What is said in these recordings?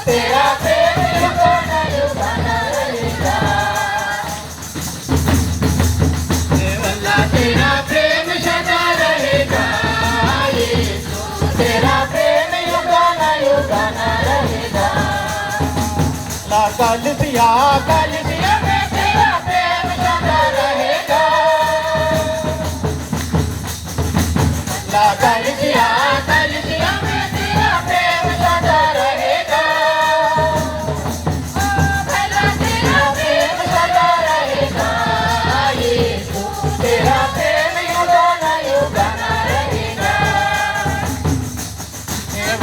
तेरा प्रेम युगाना युगाना रहेगा। अल्लाह तेरा प्रेम सदा रहेगा यीशु, तेरा प्रेम युगाना युगाना रहेगा। ला कलिसिया में तेरा प्रेम सदा रहेगा। ला कलिसिया में तेरा प्रेम सदा रहेगा। भला तेरा प्रेम सदा रहेगा यीशु, तेरा प्रेम युगाना युगाना रहेगा।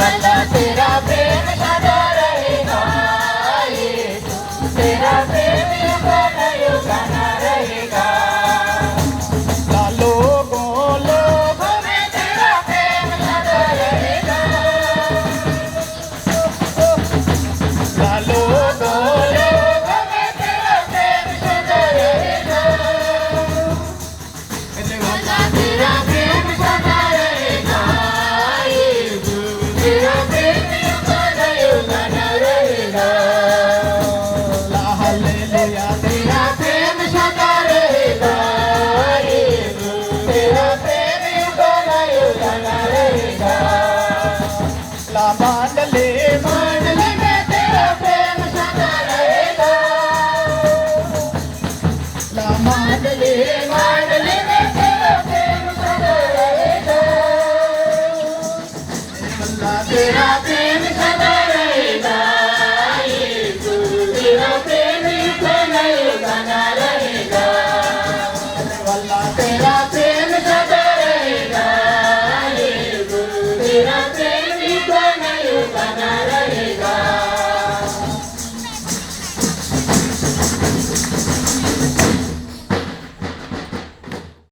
भला तेरा प्रेम सदा रहेगा यीशु, तेरा प्रेम युगाना युगाना रहेगा। लोगों में तेरा प्रेम सदा रहेगा। लोगों में तेरा प्रेम सदा रहेगा। भला तेरा प्रेम सदा रहेगा यीशु, तेरा प्रेम युगाना युगाना रहेगा। हालेलुया तेरा प्रेम सदा रहेगा यीशु, तेरा प्रेम युगाना युगाना रहेगा। ला मान ले